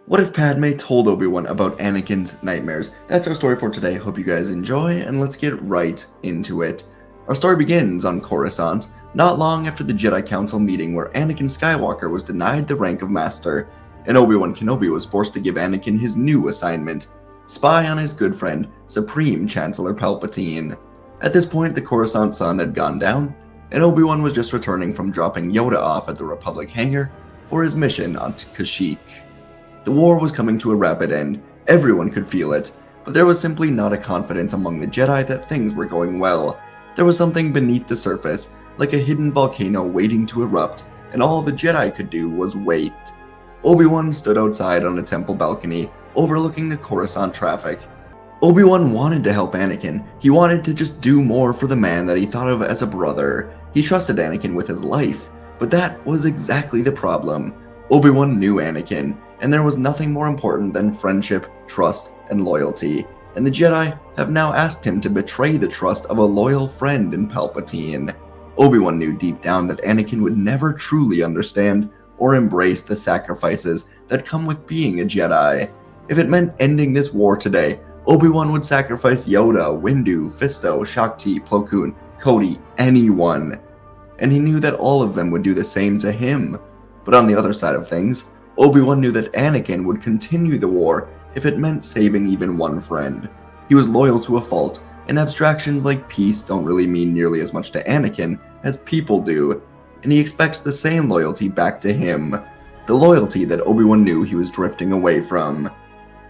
What if Padme told Obi Wan about Anakin's nightmares? That's our story for today. Hope you guys enjoy, and let's get right into it. Our story begins on Coruscant, not long after the Jedi Council meeting where Anakin Skywalker was denied the rank of Master, and Obi-Wan Kenobi was forced to give Anakin his new assignment: spy on his good friend, Supreme Chancellor Palpatine. At this point, the Coruscant sun had gone down, and Obi-Wan was just returning from dropping Yoda off at the Republic hangar for his mission on Kashyyyk. The war was coming to a rapid end, everyone could feel it, but there was simply not a confidence among the Jedi that things were going well. There was something beneath the surface, like a hidden volcano waiting to erupt, and all the Jedi could do was wait. Obi-Wan stood outside on a temple balcony, overlooking the Coruscant traffic. Obi-Wan wanted to help Anakin. He wanted to just do more for the man that he thought of as a brother. He trusted Anakin with his life, but that was exactly the problem. Obi-Wan knew Anakin, and there was nothing more important than friendship, trust, and loyalty, and the Jedi have now asked him to betray the trust of a loyal friend in Palpatine. Obi-Wan knew deep down that Anakin would never truly understand or embrace the sacrifices that come with being a Jedi. If it meant ending this war today, Obi-Wan would sacrifice Yoda, Windu, Fisto, Shakti, Plo Koon, Cody, anyone. And he knew that all of them would do the same to him. But on the other side of things, Obi-Wan knew that Anakin would continue the war if it meant saving even one friend. He was loyal to a fault, and abstractions like peace don't really mean nearly as much to Anakin as people do, and he expects the same loyalty back to him, the loyalty that Obi-Wan knew he was drifting away from.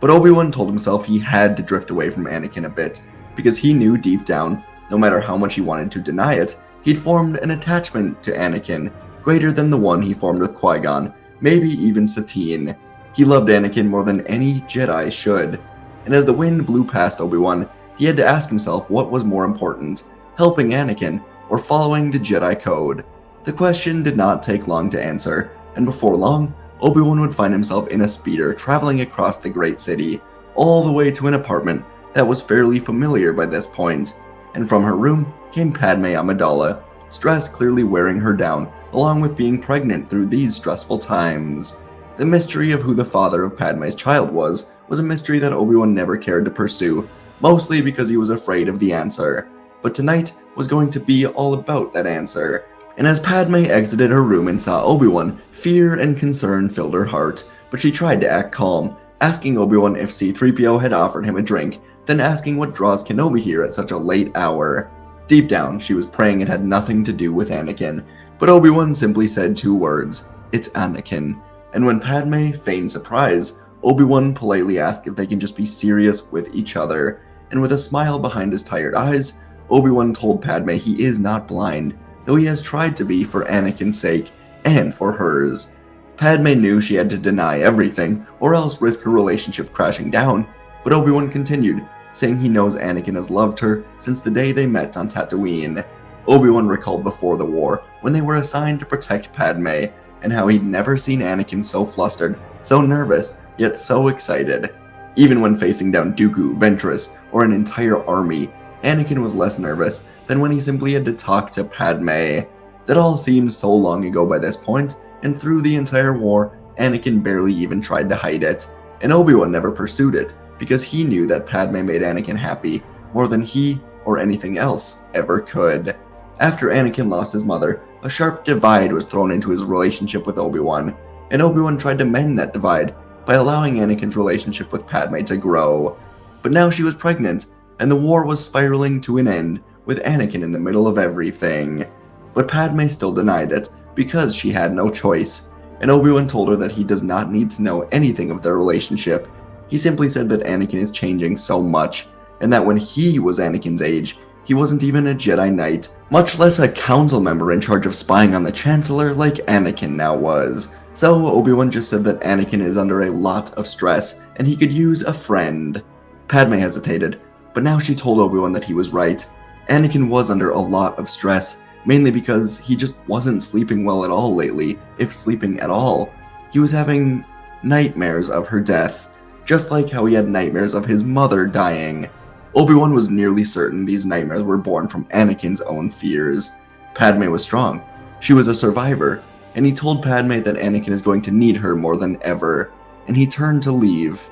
But Obi-Wan told himself he had to drift away from Anakin a bit, because he knew deep down, no matter how much he wanted to deny it, he'd formed an attachment to Anakin, greater than the one he formed with Qui-Gon, maybe even Satine. He loved Anakin more than any Jedi should, and as the wind blew past Obi-Wan, he had to ask himself what was more important, helping Anakin or following the Jedi Code. The question did not take long to answer, and before long, Obi-Wan would find himself in a speeder traveling across the great city, all the way to an apartment that was fairly familiar by this point, and from her room came Padme Amidala, stress clearly wearing her down, along with being pregnant through these stressful times. The mystery of who the father of Padme's child was a mystery that Obi-Wan never cared to pursue, mostly because he was afraid of the answer. But tonight was going to be all about that answer. And as Padme exited her room and saw Obi-Wan, fear and concern filled her heart, but she tried to act calm, asking Obi-Wan if C-3PO had offered him a drink, then asking what draws Kenobi here at such a late hour. Deep down, she was praying it had nothing to do with Anakin, but Obi-Wan simply said two words: "It's Anakin." And when Padme feigned surprise, Obi-Wan politely asked if they can just be serious with each other, and with a smile behind his tired eyes, Obi-Wan told Padme he is not blind, though he has tried to be for Anakin's sake, and for hers. Padme knew she had to deny everything, or else risk her relationship crashing down, but Obi-Wan continued, saying he knows Anakin has loved her since the day they met on Tatooine. Obi-Wan recalled before the war, when they were assigned to protect Padme, and how he'd never seen Anakin so flustered, so nervous, yet so excited. Even when facing down Dooku, Ventress, or an entire army, Anakin was less nervous than when he simply had to talk to Padme. That all seemed so long ago by this point, and through the entire war, Anakin barely even tried to hide it, and Obi-Wan never pursued it, because he knew that Padme made Anakin happy more than he or anything else ever could. After Anakin lost his mother, a sharp divide was thrown into his relationship with Obi-Wan, and Obi-Wan tried to mend that divide by allowing Anakin's relationship with Padme to grow. But now she was pregnant, and the war was spiraling to an end, with Anakin in the middle of everything. But Padme still denied it, because she had no choice, and Obi-Wan told her that he does not need to know anything of their relationship. He simply said that Anakin is changing so much, and that when he was Anakin's age, he wasn't even a Jedi Knight, much less a council member in charge of spying on the Chancellor like Anakin now was. So Obi-Wan just said that Anakin is under a lot of stress, and he could use a friend. Padme hesitated, but now she told Obi-Wan that he was right. Anakin was under a lot of stress, mainly because he just wasn't sleeping well at all lately, if sleeping at all. He was having nightmares of her death, just like how he had nightmares of his mother dying. Obi-Wan was nearly certain these nightmares were born from Anakin's own fears. Padme was strong. She was a survivor, and he told Padme that Anakin is going to need her more than ever. and he turned to leave.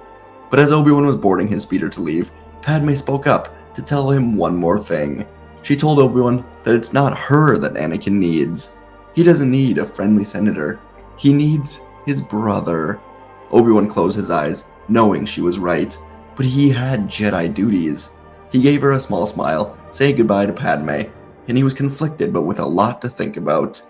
But as Obi-Wan was boarding his speeder to leave, Padme spoke up to tell him one more thing. She told Obi-Wan that it's not her that Anakin needs. He doesn't need a friendly senator. He needs his brother. Obi-Wan closed his eyes, knowing she was right, but he had Jedi duties. He gave her a small smile, saying goodbye to Padme, and he was conflicted but with a lot to think about.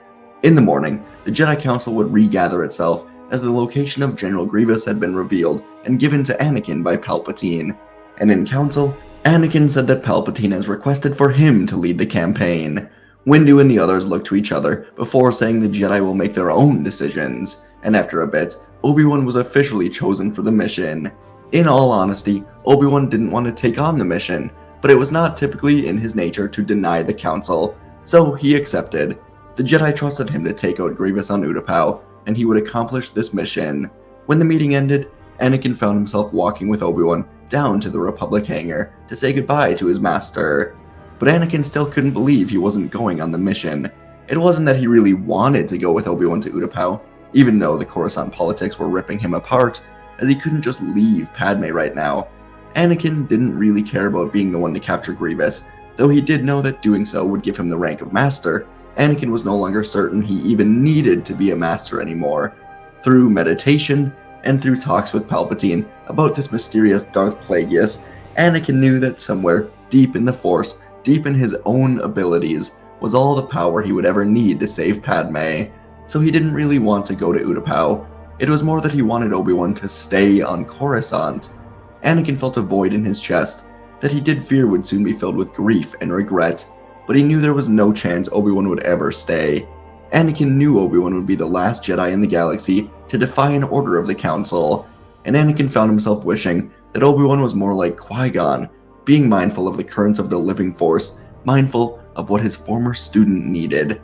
In the morning, the Jedi Council would regather itself as the location of General Grievous had been revealed and given to Anakin by Palpatine. And in council, Anakin said that Palpatine has requested for him to lead the campaign. Windu and the others looked to each other before saying the Jedi will make their own decisions, and after a bit, Obi-Wan was officially chosen for the mission. In all honesty, Obi-Wan didn't want to take on the mission, but it was not typically in his nature to deny the council, so he accepted. The Jedi trusted him to take out Grievous on Utapau, and he would accomplish this mission. When the meeting ended, Anakin found himself walking with Obi-Wan down to the Republic hangar to say goodbye to his master. But Anakin still couldn't believe he wasn't going on the mission. It wasn't that he really wanted to go with Obi-Wan to Utapau, even though the Coruscant politics were ripping him apart, as he couldn't just leave Padme right now. Anakin didn't really care about being the one to capture Grievous, though he did know that doing so would give him the rank of master. Anakin was no longer certain he even needed to be a master anymore. Through meditation, and through talks with Palpatine about this mysterious Darth Plagueis, Anakin knew that somewhere deep in the Force, deep in his own abilities, was all the power he would ever need to save Padme. So he didn't really want to go to Utapau. It was more that he wanted Obi-Wan to stay on Coruscant. Anakin felt a void in his chest that he did fear would soon be filled with grief and regret, but he knew there was no chance Obi-Wan would ever stay. Anakin knew Obi-Wan would be the last Jedi in the galaxy to defy an order of the Council, and Anakin found himself wishing that Obi-Wan was more like Qui-Gon, being mindful of the currents of the living Force, mindful of what his former student needed.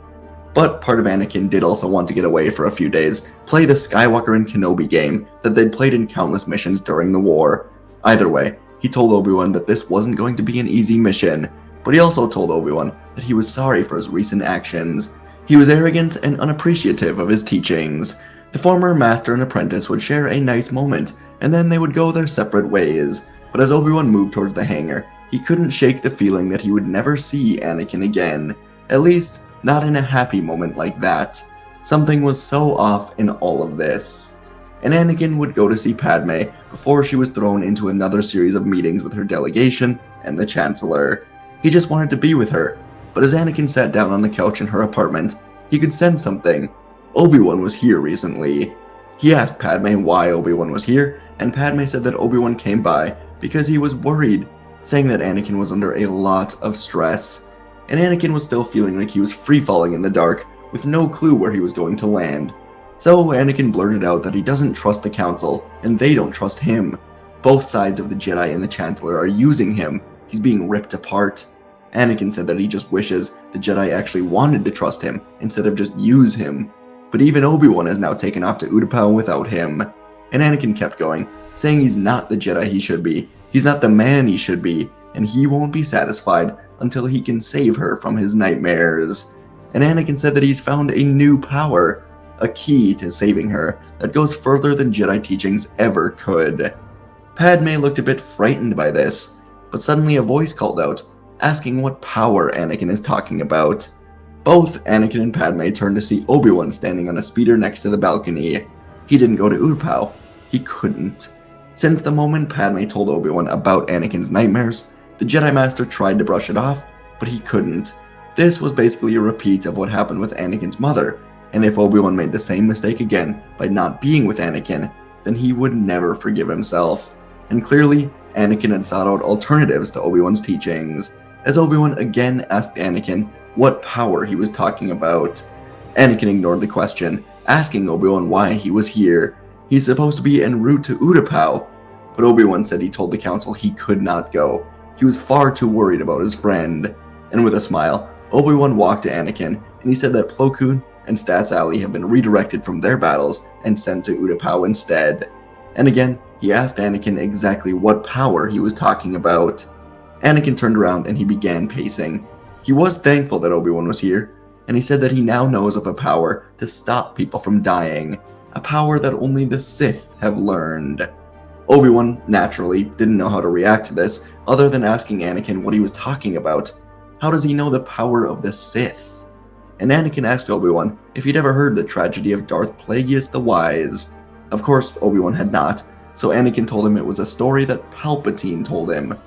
But part of Anakin did also want to get away for a few days, play the Skywalker and Kenobi game that they'd played in countless missions during the war. Either way, he told Obi-Wan that this wasn't going to be an easy mission, but he also told Obi-Wan that he was sorry for his recent actions. He was arrogant and unappreciative of his teachings. The former master and apprentice would share a nice moment, and then they would go their separate ways. But as Obi-Wan moved towards the hangar, he couldn't shake the feeling that he would never see Anakin again. At least, not in a happy moment like that. Something was so off in all of this. And Anakin would go to see Padme before she was thrown into another series of meetings with her delegation and the Chancellor. He just wanted to be with her, but as Anakin sat down on the couch in her apartment, he could sense something. Obi-Wan was here recently. He asked Padme why Obi-Wan was here, and Padme said that Obi-Wan came by because he was worried, saying that Anakin was under a lot of stress. And Anakin was still feeling like he was free-falling in the dark, with no clue where he was going to land. So Anakin blurted out that he doesn't trust the Council, and they don't trust him. Both sides of the Jedi and the Chancellor are using him. He's being ripped apart. Anakin said that he just wishes the Jedi actually wanted to trust him, instead of just use him. But even Obi-Wan is now taken off to Utapau without him. And Anakin kept going, saying he's not the Jedi he should be, he's not the man he should be, and he won't be satisfied until he can save her from his nightmares. And Anakin said that he's found a new power, a key to saving her that goes further than Jedi teachings ever could. Padme looked a bit frightened by this, but suddenly a voice called out, asking what power Anakin is talking about. Both Anakin and Padme turned to see Obi-Wan standing on a speeder next to the balcony. He didn't go to Utapau. He couldn't. Since the moment Padme told Obi-Wan about Anakin's nightmares, the Jedi Master tried to brush it off, but he couldn't. This was basically a repeat of what happened with Anakin's mother, and if Obi-Wan made the same mistake again by not being with Anakin, then he would never forgive himself. And clearly, Anakin had sought out alternatives to Obi-Wan's teachings, as Obi-Wan again asked Anakin what power he was talking about. Anakin ignored the question, asking Obi-Wan why he was here. He's supposed to be en route to Utapau, but Obi-Wan said he told the Council he could not go. He was far too worried about his friend. And with a smile, Obi-Wan walked to Anakin, and he said that Plo Koon and Stas Alley have been redirected from their battles and sent to Utapau instead. And again, he asked Anakin exactly what power he was talking about. Anakin turned around and he began pacing. He was thankful that Obi-Wan was here, and he said that he now knows of a power to stop people from dying. a power that only the Sith have learned. Obi-Wan, naturally, didn't know how to react to this, other than asking Anakin what he was talking about. How does he know the power of the Sith? And Anakin asked Obi-Wan if he'd ever heard the tragedy of Darth Plagueis the Wise. Of course, Obi-Wan had not, so Anakin told him it was a story that Palpatine told him.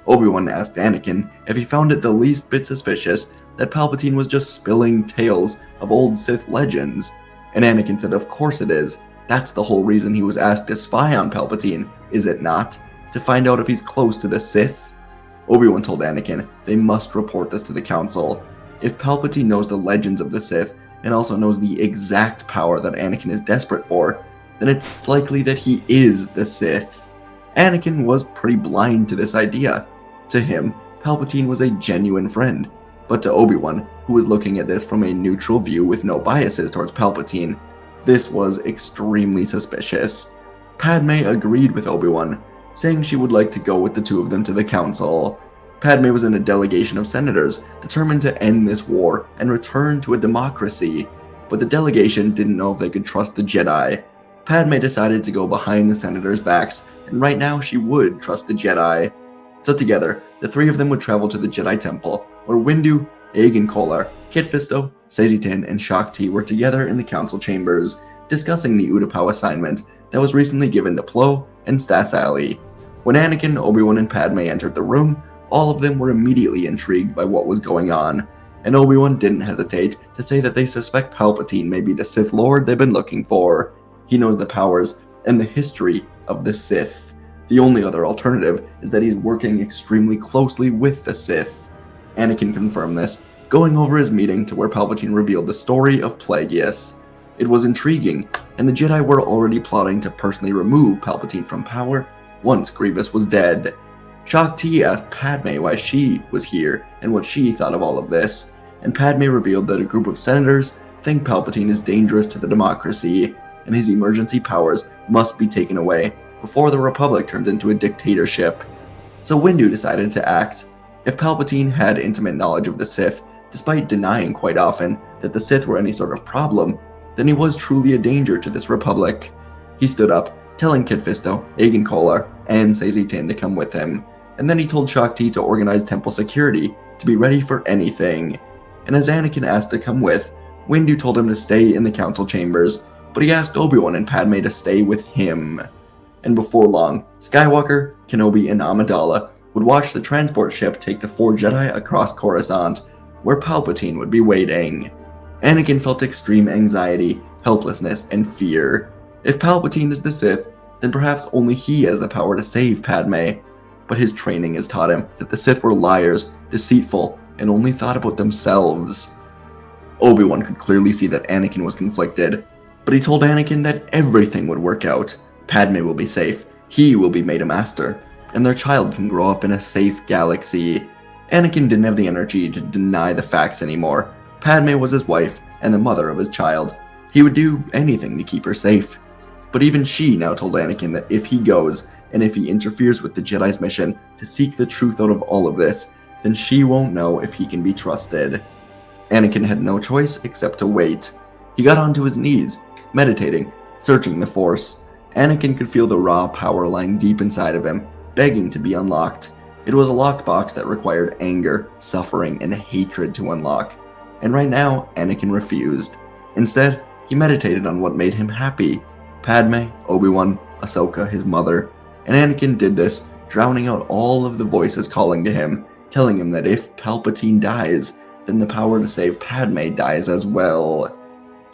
Obi-Wan asked Anakin if he found it the least bit suspicious that Palpatine was just spilling tales of old Sith legends. And Anakin said of course it is. That's the whole reason he was asked to spy on Palpatine, is it not? To find out if he's close to the Sith? Obi-Wan told Anakin they must report this to the Council. If Palpatine knows the legends of the Sith, and also knows the exact power that Anakin is desperate for, then it's likely that he is the Sith. Anakin was pretty blind to this idea. To him, Palpatine was a genuine friend, but to Obi-Wan, who was looking at this from a neutral view with no biases towards Palpatine, this was extremely suspicious. Padme agreed with Obi-Wan, saying she would like to go with the two of them to the Council. Padme was in a delegation of senators determined to end this war and return to a democracy, but the delegation didn't know if they could trust the Jedi. Padme decided to go behind the senators' backs, and right now she would trust the Jedi. So together, the three of them would travel to the Jedi Temple, where Windu, Aegon Kolar, Kit Fisto, Saesee Tiin, and Shaak Ti were together in the council chambers, discussing the Utapau assignment that was recently given to Plo and Stas Ali. When Anakin, Obi-Wan, and Padme entered the room, all of them were immediately intrigued by what was going on, and Obi-Wan didn't hesitate to say that they suspect Palpatine may be the Sith Lord they've been looking for. He knows the powers and the history of the Sith. The only other alternative is that he's working extremely closely with the Sith. Anakin confirmed this, going over his meeting to where Palpatine revealed the story of Plagueis. It was intriguing, and the Jedi were already plotting to personally remove Palpatine from power once Grievous was dead. Shaak Ti asked Padme why she was here and what she thought of all of this, and Padme revealed that a group of senators think Palpatine is dangerous to the democracy, and his emergency powers must be taken away before the Republic turns into a dictatorship. So Windu decided to act. If Palpatine had intimate knowledge of the Sith, despite denying quite often that the Sith were any sort of problem, then he was truly a danger to this Republic. He stood up, telling Kit Fisto, Aegon Kolar, and Saesee Tiin to come with him, and then he told Shaak Ti to organize temple security to be ready for anything. And as Anakin asked to come with, Windu told him to stay in the council chambers, but he asked Obi-Wan and Padme to stay with him. And before long, Skywalker, Kenobi, and Amidala would watch the transport ship take the four Jedi across Coruscant, where Palpatine would be waiting. Anakin felt extreme anxiety, helplessness, and fear. If Palpatine is the Sith, then perhaps only he has the power to save Padme. But his training has taught him that the Sith were liars, deceitful, and only thought about themselves. Obi-Wan could clearly see that Anakin was conflicted, but he told Anakin that everything would work out. Padme will be safe, he will be made a master, and their child can grow up in a safe galaxy. Anakin didn't have the energy to deny the facts anymore. Padme was his wife and the mother of his child. He would do anything to keep her safe. But even she now told Anakin that if he goes, and if he interferes with the Jedi's mission to seek the truth out of all of this, then she won't know if he can be trusted. Anakin had no choice except to wait. He got onto his knees, meditating, searching the Force. Anakin could feel the raw power lying deep inside of him, begging to be unlocked. It was a locked box that required anger, suffering, and hatred to unlock. And right now, Anakin refused. Instead, he meditated on what made him happy. Padme, Obi-Wan, Ahsoka, his mother, and Anakin did this, drowning out all of the voices calling to him, telling him that if Palpatine dies, then the power to save Padme dies as well.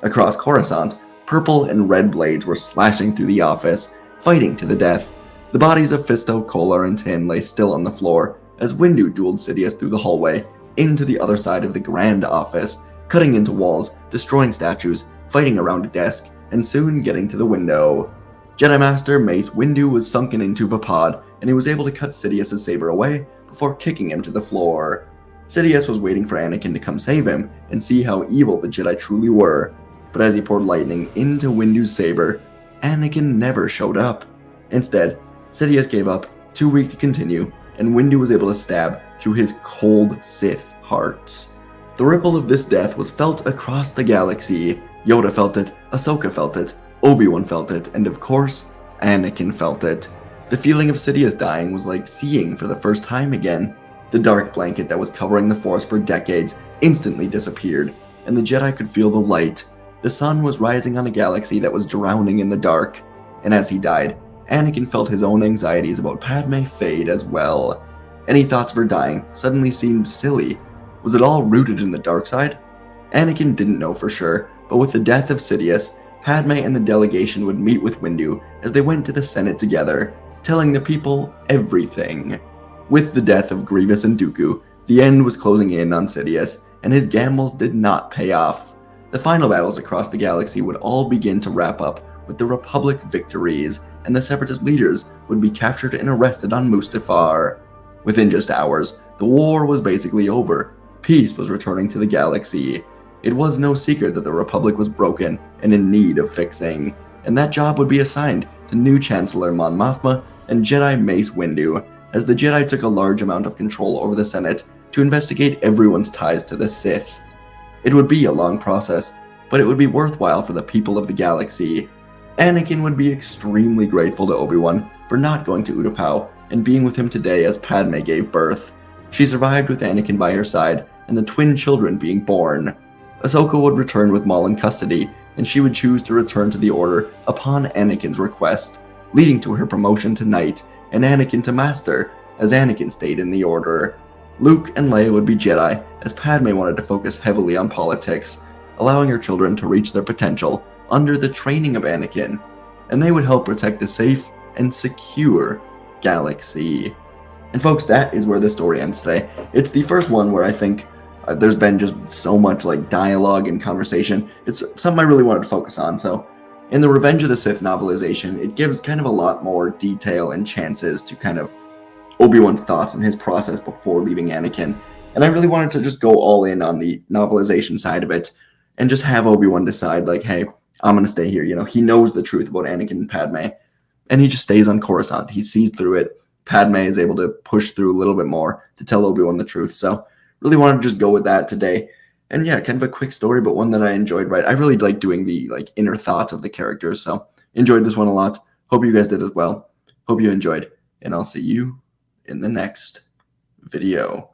Across Coruscant, purple and red blades were slashing through the office, fighting to the death. The bodies of Fisto, Kolar, and Tiin lay still on the floor, as Windu dueled Sidious through the hallway, into the other side of the Grand Office, cutting into walls, destroying statues, fighting around a desk, and soon getting to the window. Jedi Master Mace Windu was sunken into Vapod, and he was able to cut Sidious's saber away before kicking him to the floor. Sidious was waiting for Anakin to come save him and see how evil the Jedi truly were, but as he poured lightning into Windu's saber, Anakin never showed up. Instead, Sidious gave up, too weak to continue, and Windu was able to stab through his cold Sith heart. The ripple of this death was felt across the galaxy. Yoda felt it, Ahsoka felt it, Obi Wan felt it, and of course, Anakin felt it. The feeling of Sidious dying was like seeing for the first time again. The dark blanket that was covering the Force for decades instantly disappeared, and the Jedi could feel the light. The sun was rising on a galaxy that was drowning in the dark, and as he died, Anakin felt his own anxieties about Padme fade as well. Any thoughts of her dying suddenly seemed silly. Was it all rooted in the dark side? Anakin didn't know for sure, but with the death of Sidious, Padme and the delegation would meet with Windu as they went to the Senate together, telling the people everything. With the death of Grievous and Dooku, the end was closing in on Sidious, and his gambles did not pay off. The final battles across the galaxy would all begin to wrap up with the Republic victories, and the Separatist leaders would be captured and arrested on Mustafar. Within just hours, the war was basically over. Peace was returning to the galaxy. It was no secret that the Republic was broken and in need of fixing, and that job would be assigned to new Chancellor Mon Mothma and Jedi Mace Windu, as the Jedi took a large amount of control over the Senate to investigate everyone's ties to the Sith. It would be a long process, but it would be worthwhile for the people of the galaxy. Anakin would be extremely grateful to Obi Wan for not going to Utapau and being with him today as Padme gave birth. She survived with Anakin by her side and the twin children being born. Ahsoka would return with Maul in custody, and she would choose to return to the Order upon Anakin's request, leading to her promotion to Knight and Anakin to Master, as Anakin stayed in the Order. Luke and Leia would be Jedi, as Padme wanted to focus heavily on politics, allowing her children to reach their potential under the training of Anakin, and they would help protect the safe and secure galaxy. And folks, that is where this story ends today. It's the first one where I think there's been just so much like dialogue and conversation. It's something I really wanted to focus on. So in the Revenge of the Sith novelization, it gives kind of a lot more detail and chances to kind of Obi-Wan's thoughts and his process before leaving Anakin. And I really wanted to just go all in on the novelization side of it and just have Obi-Wan decide like, hey, I'm going to stay here. You know, he knows the truth about Anakin and Padme, and he just stays on Coruscant. He sees through it. Padme is able to push through a little bit more to tell Obi-Wan the truth. So really wanted to just go with that today. And yeah, kind of a quick story, but one that I enjoyed, right? I really like doing the like inner thoughts of the characters. So enjoyed this one a lot. Hope you guys did as well. Hope you enjoyed, and I'll see you in the next video.